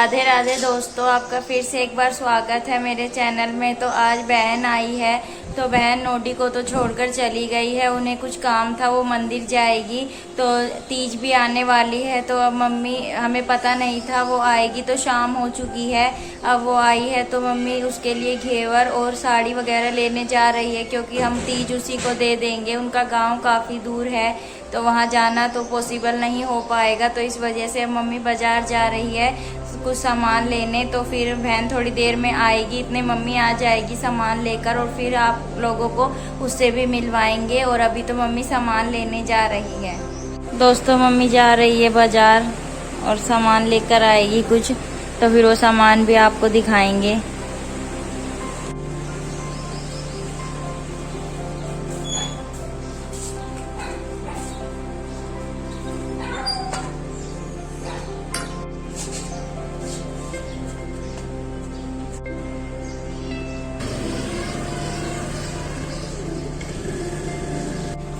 राधे राधे दोस्तों, आपका फिर से एक बार स्वागत है मेरे चैनल में। तो आज बहन आई है, तो बहन नोडी को तो छोड़कर चली गई है। उन्हें कुछ काम था, वो मंदिर जाएगी। तो तीज भी आने वाली है, तो अब मम्मी, हमें पता नहीं था वो आएगी, तो शाम हो चुकी है। अब वो आई है तो मम्मी उसके लिए घेवर और साड़ी वगैरह लेने जा रही है, क्योंकि हम तीज उसी को दे देंगे। उनका गाँव काफ़ी दूर है, तो वहाँ जाना तो पॉसिबल नहीं हो पाएगा। तो इस वजह से मम्मी बाज़ार जा रही है कुछ सामान लेने। तो फिर बहन थोड़ी देर में आएगी, इतने मम्मी आ जाएगी सामान लेकर, और फिर आप लोगों को उससे भी मिलवाएंगे। और अभी तो मम्मी सामान लेने जा रही है। दोस्तों, मम्मी जा रही है बाज़ार और सामान लेकर आएगी कुछ, तो फिर वो सामान भी आपको दिखाएंगे।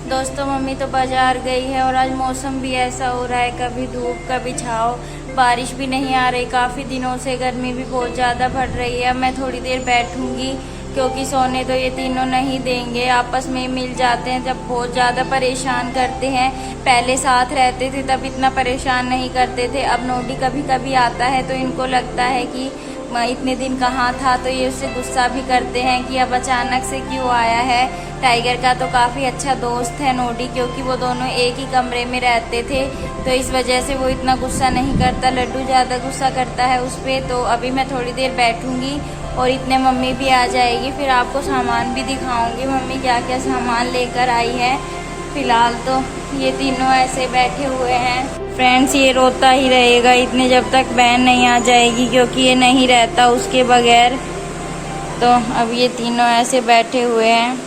दोस्तों, मम्मी तो बाजार गई है, और आज मौसम भी ऐसा हो रहा है, कभी धूप कभी छाँव, बारिश भी नहीं आ रही। काफ़ी दिनों से गर्मी भी बहुत ज़्यादा बढ़ रही है। अब मैं थोड़ी देर बैठूंगी, क्योंकि सोने तो ये तीनों नहीं देंगे, आपस में मिल जाते हैं जब बहुत ज़्यादा परेशान करते हैं। पहले साथ रहते थे तब इतना परेशान नहीं करते थे। अब नोडी कभी कभी आता है तो इनको लगता है कि इतने दिन कहाँ था, तो ये उससे गुस्सा भी करते हैं कि अब अचानक से क्यों आया है। टाइगर का तो काफ़ी अच्छा दोस्त है नोडी, क्योंकि वो दोनों एक ही कमरे में रहते थे, तो इस वजह से वो इतना गुस्सा नहीं करता। लड्डू ज़्यादा गुस्सा करता है उस पर। तो अभी मैं थोड़ी देर बैठूंगी और इतने मम्मी भी आ जाएगी, फिर आपको सामान भी दिखाऊंगी मम्मी क्या क्या सामान लेकर आई है। फिलहाल तो ये तीनों ऐसे बैठे हुए हैं। फ्रेंड्स, ये रोता ही रहेगा इतने जब तक बहन नहीं आ जाएगी, क्योंकि ये नहीं रहता उसके बगैर। तो अब ये तीनों ऐसे बैठे हुए हैं।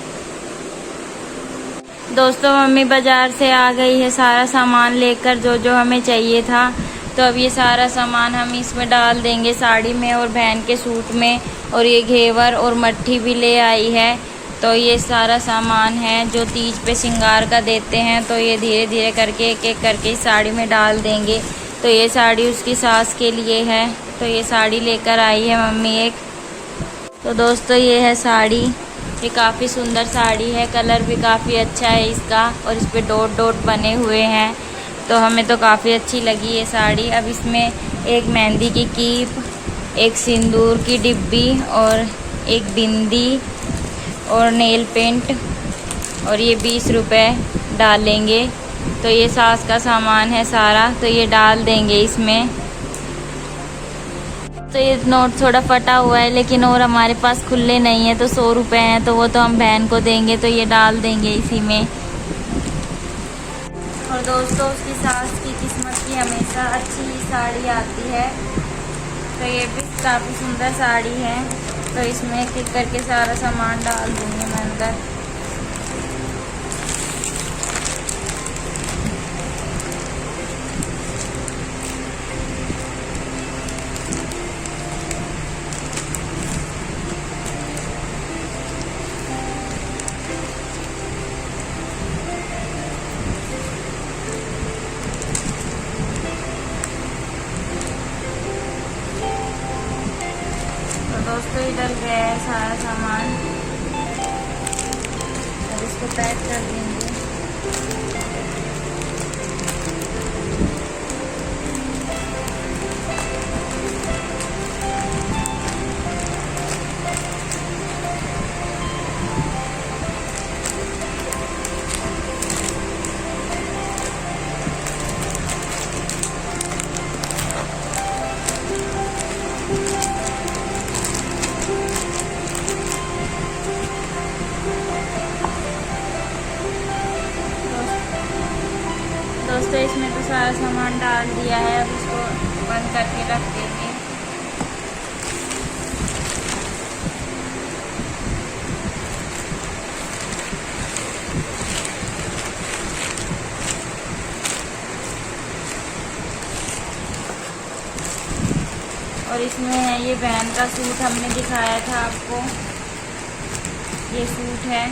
दोस्तों, मम्मी बाज़ार से आ गई है सारा सामान लेकर, जो जो हमें चाहिए था। तो अब ये सारा सामान हम इसमें डाल देंगे, साड़ी में और बहन के सूट में। और ये घेवर और मट्ठी भी ले आई है। तो ये सारा सामान है जो तीज पे श्रृंगार का देते हैं। तो ये धीरे धीरे करके एक एक करके इस साड़ी में डाल देंगे। तो ये साड़ी उसकी सास के लिए है, तो ये साड़ी लेकर आई है मम्मी एक। तो दोस्तों, ये है साड़ी। ये काफ़ी सुंदर साड़ी है, कलर भी काफ़ी अच्छा है इसका, और इस पे डॉट डॉट बने हुए हैं। तो हमें तो काफ़ी अच्छी लगी ये साड़ी। अब इसमें एक मेहंदी की कीप, एक सिंदूर की डिब्बी, और एक बिंदी, और नेल पेंट, और ये 20 रुपये डालेंगे। तो ये सास का सामान है सारा, तो ये डाल देंगे इसमें। तो ये नोट थोड़ा फटा हुआ है, लेकिन और हमारे पास खुले नहीं है, तो 100 रुपये हैं, तो वो तो हम बहन को देंगे, तो ये डाल देंगे इसी में। और दोस्तों, उसकी सास की किस्मत की हमेशा अच्छी साड़ी आती है। तो ये भी काफ़ी सुंदर साड़ी है। तो इसमें एक एक करके सारा सामान डाल दूँगी मैं अंदर। दोस्तों, इधर गया है सारा सामान, अब इसको पैक कर देंगे। दोस्तों, इसमें तो सारा सामान डाल दिया है, अब इसको बंद करके रख देंगे। और इसमें है ये बहन का सूट, हमने दिखाया था आपको, ये सूट है।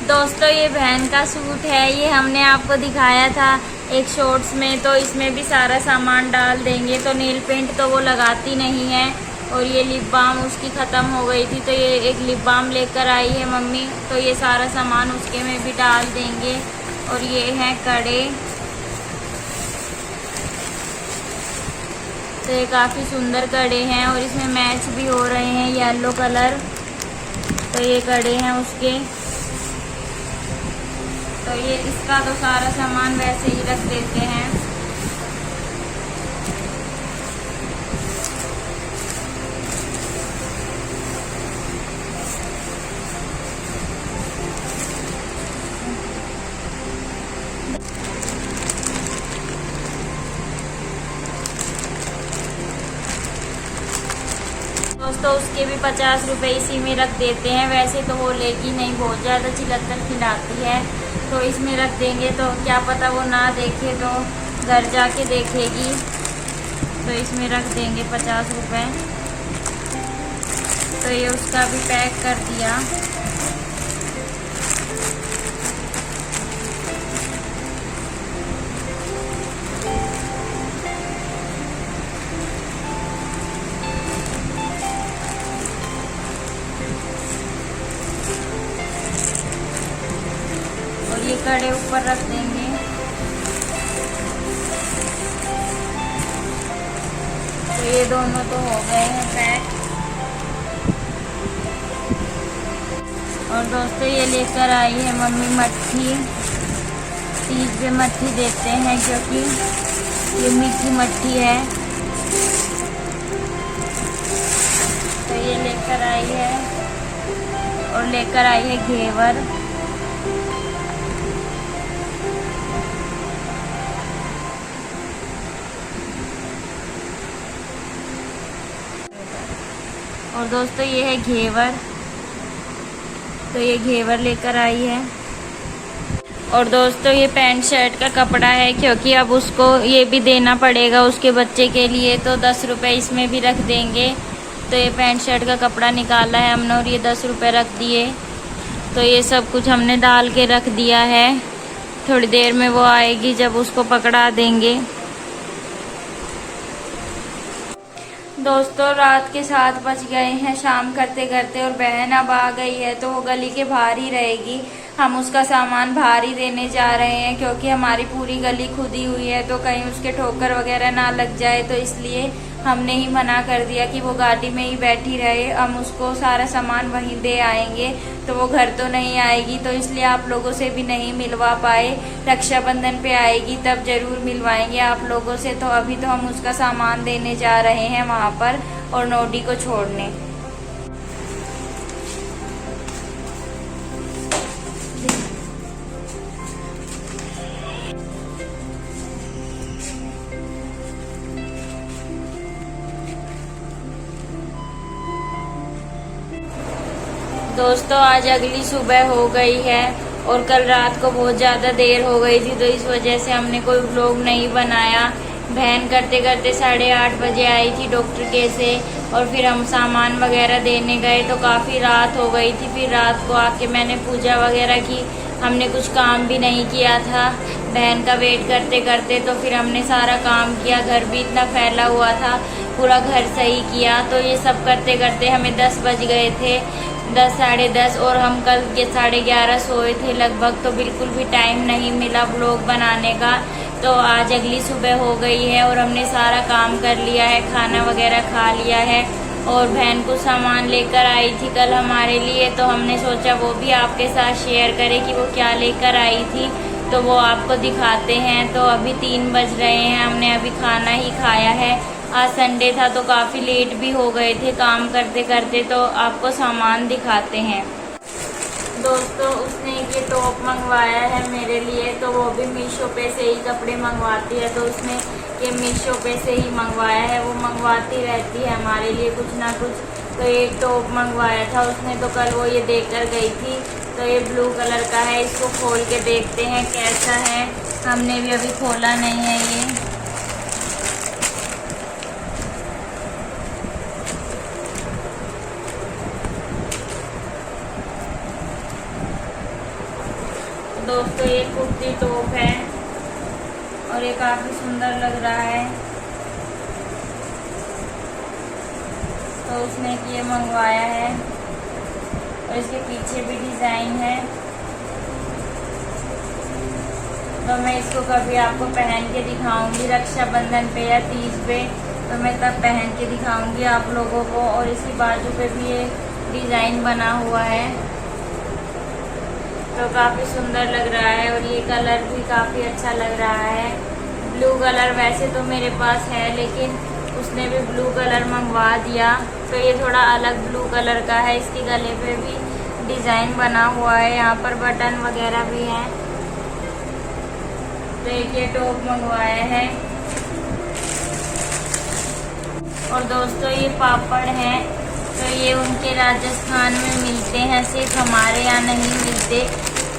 दोस्तों, ये बहन का सूट है, ये हमने आपको दिखाया था। एक शॉर्ट्स में, तो इसमें भी सारा सामान डाल देंगे। तो नेल पेंट तो वो लगाती नहीं है, और ये लिप बाम उसकी ख़त्म हो गई थी, तो ये एक लिप बाम लेकर आई है मम्मी, तो ये सारा सामान उसके में भी डाल देंगे। और ये हैं कड़े, तो ये काफ़ी सुंदर कड़े हैं और इसमें मैच भी हो रहे हैं येलो कलर। तो ये कड़े हैं उसके। तो ये इसका तो सारा सामान वैसे ही रख देते हैं। दोस्तों उसके भी 50 रुपये इसी में रख देते हैं। वैसे तो वो लेगी नहीं, बहुत ज़्यादा चिल्लर खिलाती है, तो इसमें रख देंगे। तो क्या पता वो ना देखे तो घर जाके देखेगी, तो इसमें रख देंगे 50 रुपये। तो ये उसका भी पैक कर दिया। ये कड़े ऊपर रख देंगे। तो ये दोनों तो हो गए हैं पैक। और दोस्तों ये लेकर आई है मम्मी मट्ठी। तीज पे मट्ठी देते हैं क्योंकि ये मीठी मट्ठी है। तो ये लेकर आई है, और लेकर आई है घेवर। और दोस्तों ये है घेवर, तो ये घेवर लेकर आई है। और दोस्तों ये पैंट शर्ट का कपड़ा है, क्योंकि अब उसको ये भी देना पड़ेगा उसके बच्चे के लिए, तो 10 रुपये इसमें भी रख देंगे। तो ये पैंट शर्ट का कपड़ा निकाला है हमने और ये 10 रुपये रख दिए। तो ये सब कुछ हमने डाल के रख दिया है। थोड़ी देर में वो आएगी जब उसको पकड़ा देंगे। दोस्तों रात के 7 बज गए हैं शाम करते करते, और बहन अब आ गई है, तो वो गली के बाहर ही रहेगी। हम उसका सामान बाहर ही देने जा रहे हैं, क्योंकि हमारी पूरी गली खुदी हुई है, तो कहीं उसके ठोकर वगैरह ना लग जाए, तो इसलिए हमने ही मना कर दिया कि वो गाड़ी में ही बैठी रहे। हम उसको सारा सामान वहीं दे आएंगे, तो वो घर तो नहीं आएगी, तो इसलिए आप लोगों से भी नहीं मिलवा पाए। रक्षाबंधन पे आएगी तब जरूर मिलवाएंगे आप लोगों से। तो अभी तो हम उसका सामान देने जा रहे हैं वहाँ पर, और नोडी को छोड़ने। दोस्तों आज अगली सुबह हो गई है, और कल रात को बहुत ज़्यादा देर हो गई थी, तो इस वजह से हमने कोई व्लॉग नहीं बनाया। बहन करते करते 8:30 बजे आई थी डॉक्टर के से, और फिर हम सामान वगैरह देने गए, तो काफ़ी रात हो गई थी। फिर रात को आके मैंने पूजा वगैरह की। हमने कुछ काम भी नहीं किया था बहन का वेट करते करते, तो फिर हमने सारा काम किया। घर भी इतना फैला हुआ था, पूरा घर सही किया। तो ये सब करते करते हमें 10 बज गए थे, 10 साढ़े 10, और हम कल के 11:30 सोए थे लगभग, तो बिल्कुल भी टाइम नहीं मिला व्लॉग बनाने का। तो आज अगली सुबह हो गई है, और हमने सारा काम कर लिया है, खाना वगैरह खा लिया है। और बहन को सामान लेकर आई थी कल हमारे लिए, तो हमने सोचा वो भी आपके साथ शेयर करें कि वो क्या लेकर आई थी, तो वो आपको दिखाते हैं। तो अभी 3 बज रहे हैं, हमने अभी खाना ही खाया है। आज संडे था तो काफ़ी लेट भी हो गए थे काम करते करते, तो आपको सामान दिखाते हैं। दोस्तों उसने ये टॉप मंगवाया है मेरे लिए, तो वो भी मीशो पे से ही कपड़े मंगवाती है, तो उसने ये मीशो पे से ही मंगवाया है। वो मंगवाती रहती है हमारे लिए कुछ ना कुछ। तो एक टॉप मंगवाया था उसने, तो कल वो ये देकर गई थी। तो ये ब्लू कलर का है, इसको खोल के देखते हैं कैसा है। हमने भी अभी खोला नहीं है ये। दोस्तों ये कुर्ती टॉप है, और ये काफ़ी सुंदर लग रहा है। तो उसने ये मंगवाया है और इसके पीछे भी डिज़ाइन है। तो मैं इसको कभी आपको पहन के दिखाऊंगी रक्षाबंधन पे या तीज पे, तो मैं तब पहन के दिखाऊंगी आप लोगों को। और इसकी बाजू पे भी ये डिज़ाइन बना हुआ है, तो काफ़ी सुंदर लग रहा है। और ये कलर भी काफ़ी अच्छा लग रहा है। ब्लू कलर वैसे तो मेरे पास है, लेकिन उसने भी ब्लू कलर मंगवा दिया, तो ये थोड़ा अलग ब्लू कलर का है। इसके गले पे भी डिज़ाइन बना हुआ है, यहाँ पर बटन वगैरह भी हैं। तो एक ये टॉप मंगवाया है। और दोस्तों ये पापड़ हैं, तो ये उनके राजस्थान में मिलते हैं, सिर्फ हमारे यहाँ नहीं मिलते।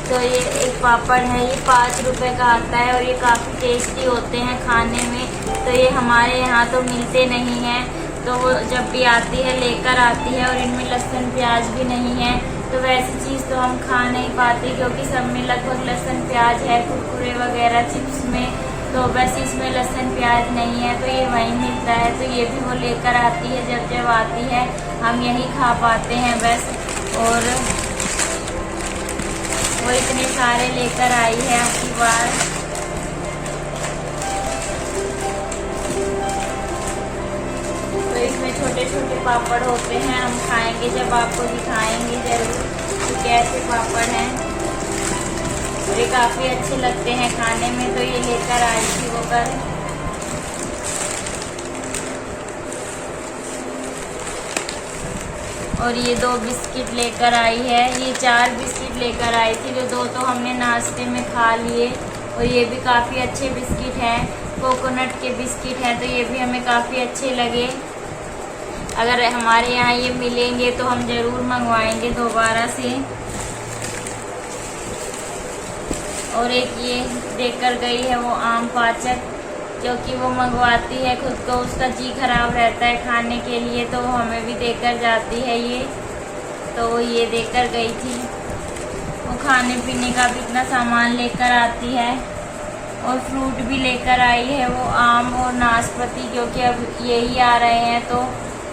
तो ये एक पापड़ है, ये 5 रुपए का आता है और ये काफ़ी टेस्टी होते हैं खाने में। तो ये हमारे यहाँ तो मिलते नहीं हैं, तो वो जब भी आती है लेकर आती है। और इनमें लहसुन प्याज भी नहीं है, तो वैसी चीज़ तो हम खा नहीं पाते, क्योंकि सब में लगभग लहसुन प्याज है, कुरकुरे वगैरह चिप्स में। तो बस इसमें लहसुन प्याज नहीं है, तो ये वहीं मिलता है। तो ये भी वो लेकर आती है, जब जब आती है हम यही खा पाते हैं बस। और वो इतने सारे लेकर आई है आपकी बार। तो इसमें छोटे छोटे पापड़ होते हैं, हम खाएंगे जब आपको दिखाएंगे जरूर कि कैसे पापड़ हैं। और ये काफ़ी अच्छे लगते हैं खाने में, तो ये लेकर आई थी वो कल। और ये 2 बिस्किट लेकर आई है, ये 4 बिस्किट लेकर आई थी, जो 2 तो हमने नाश्ते में खा लिए। और ये भी काफ़ी अच्छे बिस्किट हैं, कोकोनट के बिस्किट हैं, तो ये भी हमें काफ़ी अच्छे लगे। अगर हमारे यहाँ ये मिलेंगे तो हम ज़रूर मंगवाएंगे दोबारा से। और एक ये देकर गई है वो आम पाचक, क्योंकि वो मंगवाती है खुद को, उसका जी खराब रहता है खाने के लिए, तो वो हमें भी देकर जाती है ये। तो वो ये देकर गई थी। वो खाने पीने का भी इतना सामान लेकर आती है। और फ्रूट भी लेकर आई है, वो आम और नाशपाती, क्योंकि अब यही आ रहे हैं, तो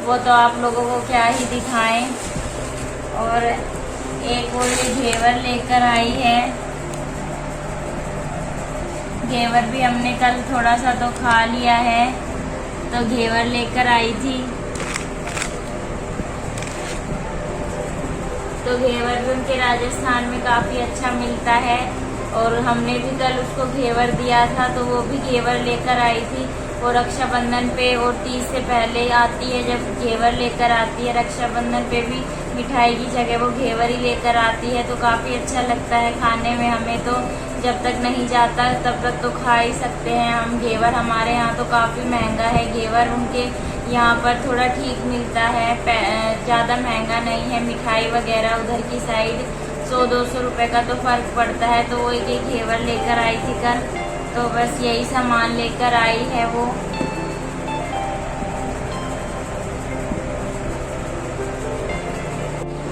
वो तो आप लोगों को क्या ही दिखाएं। और एक वो ये घेवर लेकर आई है। घेवर भी हमने कल थोड़ा सा तो खा लिया है, तो घेवर लेकर आई थी। तो घेवर भी उनके राजस्थान में काफ़ी अच्छा मिलता है, और हमने भी कल उसको घेवर दिया था, तो वो भी घेवर लेकर आई थी। वो रक्षाबंधन पे और तीज से पहले आती है, जब घेवर लेकर आती है। रक्षाबंधन पे भी मिठाई की जगह वो घेवर ही लेकर आती है, तो काफ़ी अच्छा लगता है खाने में हमें। तो जब तक नहीं जाता तब तक तो खा ही सकते हैं हम घेवर। हमारे यहाँ तो काफ़ी महंगा है घेवर, उनके यहाँ पर थोड़ा ठीक मिलता है, ज़्यादा महंगा नहीं है। मिठाई वगैरह उधर की साइड 100-200 रुपये का तो फ़र्क पड़ता है। तो वो एक घेवर लेकर आई थी कल, तो बस यही सामान लेकर आई है वो।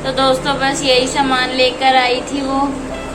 तो दोस्तों बस यही सामान लेकर आई थी वो,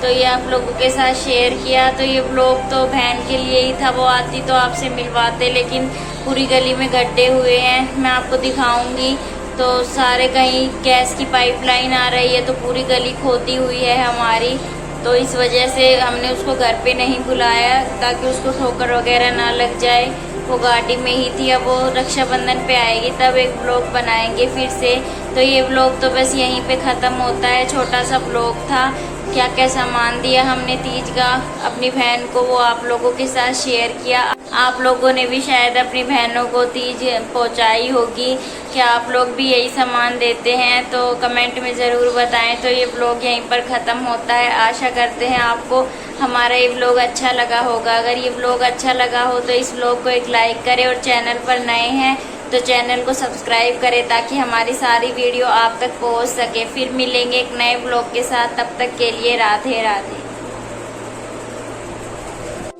तो ये आप लोगों के साथ शेयर किया। तो ये व्लॉग तो बहन के लिए ही था, वो आती तो आपसे मिलवाते, लेकिन पूरी गली में गड्ढे हुए हैं, मैं आपको दिखाऊंगी। तो सारे कहीं गैस की पाइपलाइन आ रही है, तो पूरी गली खोदी हुई है हमारी। तो इस वजह से हमने उसको घर पे नहीं बुलाया, ताकि उसको ठोकर वगैरह ना लग जाए। वो गाड़ी में ही थी, अब वो रक्षाबंधन पे आएगी तब एक व्लॉग बनाएंगे फिर से। तो ये व्लॉग तो बस यहीं पे ख़त्म होता है, छोटा सा व्लॉग था। क्या क्या सामान दिया हमने तीज का अपनी बहन को, वो आप लोगों के साथ शेयर किया। आप लोगों ने भी शायद अपनी बहनों को तीज पहुंचाई होगी। क्या आप लोग भी यही सामान देते हैं? तो कमेंट में ज़रूर बताएं। तो ये व्लॉग यहीं पर ख़त्म होता है। आशा करते हैं आपको हमारा ये व्लॉग अच्छा लगा होगा। अगर ये व्लॉग अच्छा लगा हो तो इस व्लॉग को एक लाइक करें, और चैनल पर नए हैं तो चैनल को सब्सक्राइब करें, ताकि हमारी सारी वीडियो आप तक पहुंच सके। फिर मिलेंगे एक नए व्लॉग के साथ, तब तक के लिए राधे राधे।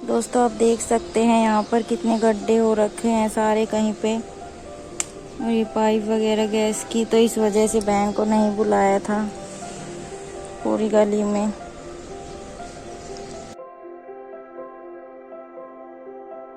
दोस्तों आप देख सकते हैं यहाँ पर कितने गड्ढे हो रखे हैं सारे कहीं पे, और ये पाइप वगैरह गैस की, तो इस वजह से बहन को नहीं बुलाया था पूरी गली में।